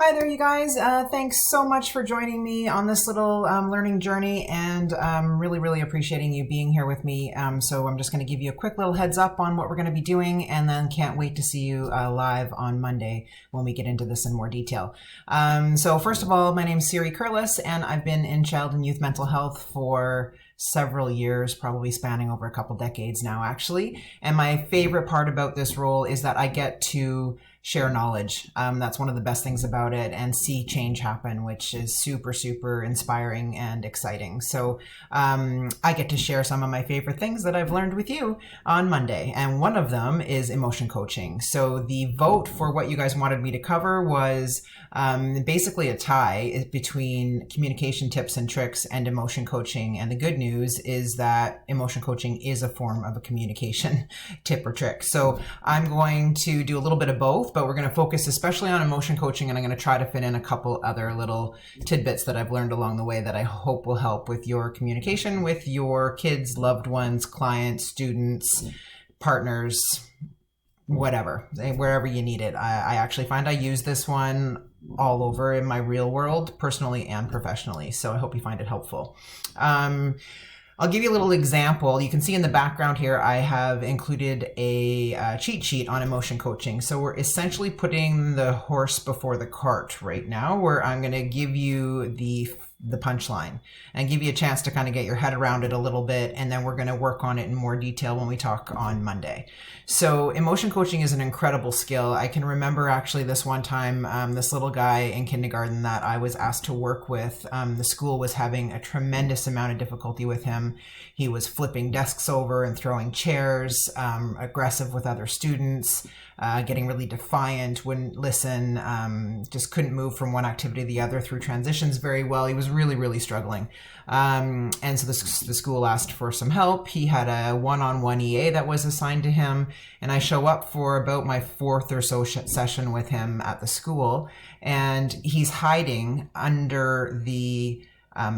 Hi there, you guys. Thanks so much for joining me on this little learning journey, and really appreciating you being here with me. So I'm just going to give you a quick little heads up on what we're going to be doing, and then can't wait to see you live on Monday when we get into this in more detail. So first of all, my name is Siri Curliss, and I've been in child and youth mental health for several years, probably spanning over a couple decades now, actually. And my favorite part about this role is that I get to share knowledge. That's one of the best things about it, and see change happen, which is super inspiring and exciting. So I get to share some of my favorite things that I've learned with you on Monday. And one of them is emotion coaching. So the vote for what you guys wanted me to cover was basically a tie between communication tips and tricks and emotion coaching. And the good news is that emotion coaching is a form of a communication tip or trick. So I'm going to do a little bit of both, but we're going to focus especially on emotion coaching, and I'm going to try to fit in a couple other little tidbits that I've learned along the way that I hope will help with your communication with your kids, loved ones, clients, students, partners, whatever, wherever you need it. I actually find I use this one all over in my real world, personally and professionally. So I hope you find it helpful. I'll give you a little example. You can see in the background here, I have included a cheat sheet on emotion coaching. So we're essentially putting the horse before the cart right now, where I'm going to give you the punchline and give you a chance to kind of get your head around it a little bit. And then we're going to work on it in more detail when we talk on Monday. So emotion coaching is an incredible skill. I can remember actually this one time, this little guy in kindergarten that I was asked to work with, the school was having a tremendous amount of difficulty with him. He was flipping desks over and throwing chairs, aggressive with other students, getting really defiant, wouldn't listen, just couldn't move from one activity to the other through transitions very well. He was really struggling. And so the school asked for some help. He had a one-on-one EA that was assigned to him, and I show up for about my fourth or so session with him at the school, and he's hiding under the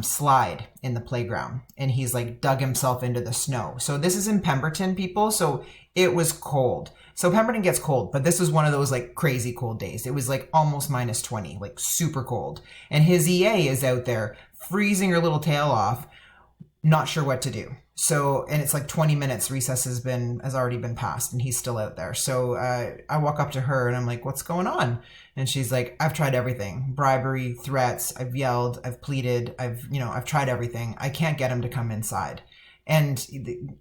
slide in the playground, and he's like dug himself into the snow. So this is in Pemberton, people. So it was cold. So Pemberton gets cold, but this was one of those like crazy cold days. It was like almost -20, like super cold. And his EA is out there freezing her little tail off, not sure what to do. So, and it's like 20 minutes, recess has already been passed, and he's still out there. So I walk up to her and I'm like, what's going on? And she's like, I've tried everything, bribery, threats. I've yelled, I've pleaded. I've tried everything. I can't get him to come inside. And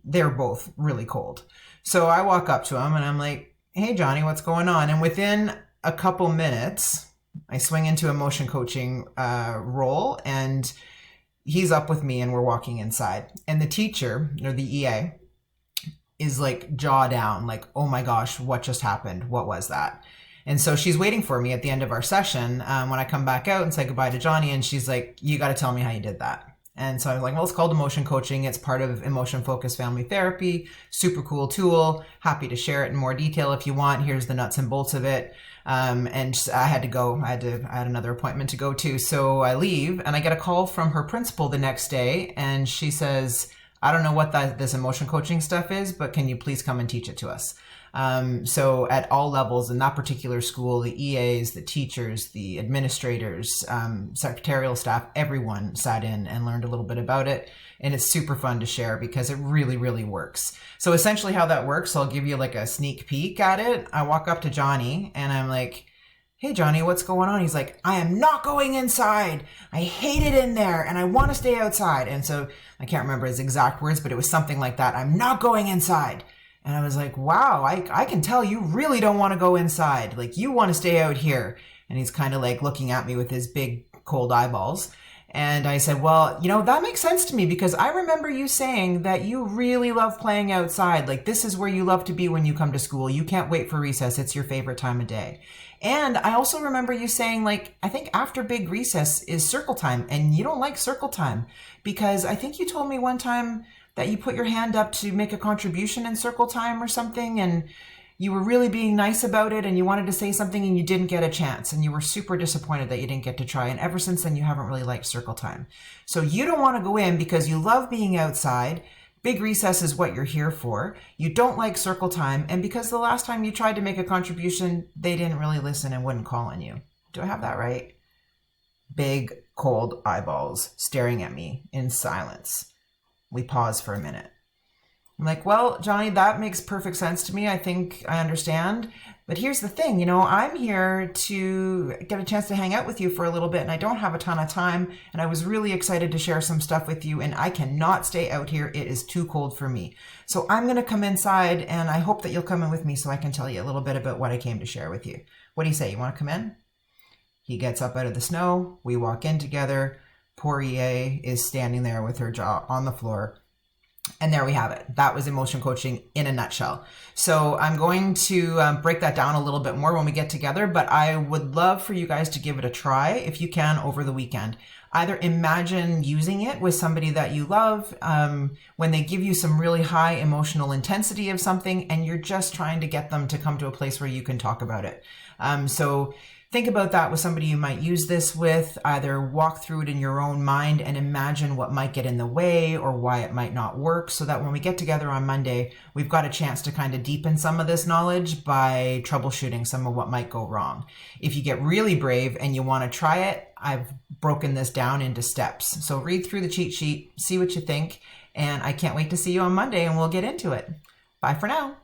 they're both really cold. So I walk up to him and I'm like, hey, Johnny, what's going on? And within a couple minutes, I swing into a motion coaching role, and he's up with me and we're walking inside. And the teacher, or the EA, is like jaw down, like, oh my gosh, what just happened? What was that? And so she's waiting for me at the end of our session when I come back out and say goodbye to Johnny. And she's like, you got to tell me how you did that. And so I was like, well, it's called emotion coaching. It's part of emotion-focused family therapy. Super cool tool. Happy to share it in more detail if you want. Here's the nuts and bolts of it. And I had to go. I had another appointment to go to. So I leave, and I get a call from her principal the next day, and she says, I don't know what this emotion coaching stuff is, but can you please come and teach it to us? So at all levels in that particular school, the EAs, the teachers, the administrators, secretarial staff, everyone sat in and learned a little bit about it. And it's super fun to share because it really works. So essentially how that works, I'll give you like a sneak peek at it. I walk up to Johnny and I'm like, hey, Johnny, what's going on? He's like, I am not going inside. I hate it in there and I want to stay outside. And so I can't remember his exact words, but it was something like that. I'm not going inside. And I was like, wow, I can tell you really don't want to go inside. Like, you want to stay out here. And he's kind of like looking at me with his big cold eyeballs. And I said, well, that makes sense to me because I remember you saying that you really love playing outside. Like, this is where you love to be when you come to school. You can't wait for recess. It's your favorite time of day. And I also remember you saying, like, I think after big recess is circle time, and you don't like circle time because I think you told me one time that you put your hand up to make a contribution in circle time or something, and you were really being nice about it and you wanted to say something and you didn't get a chance and you were super disappointed that you didn't get to try. And ever since then, you haven't really liked circle time. So you don't want to go in because you love being outside. Big recess is what you're here for. You don't like circle time. And because the last time you tried to make a contribution, they didn't really listen and wouldn't call on you. Do I have that right? Big, cold eyeballs staring at me in silence. We pause for a minute. I'm like, well, Johnny, that makes perfect sense to me. I think I understand. But here's the thing, you know, I'm here to get a chance to hang out with you for a little bit, and I don't have a ton of time, and I was really excited to share some stuff with you, and I cannot stay out here. It is too cold for me. So I'm going to come inside, and I hope that you'll come in with me so I can tell you a little bit about what I came to share with you. What do you say? You want to come in? He gets up out of the snow. We walk in together. Poor EA is standing there with her jaw on the floor. And there we have it. That was emotion coaching in a nutshell. So I'm going to break that down a little bit more when we get together, but I would love for you guys to give it a try if you can over the weekend. Either imagine using it with somebody that you love when they give you some really high emotional intensity of something and you're just trying to get them to come to a place where you can talk about it. So think about that with somebody you might use this with. Either walk through it in your own mind and imagine what might get in the way or why it might not work, so that when we get together on Monday, we've got a chance to kind of deepen some of this knowledge by troubleshooting some of what might go wrong. If you get really brave and you want to try it, I've broken this down into steps. So read through the cheat sheet, see what you think, and I can't wait to see you on Monday and we'll get into it. Bye for now.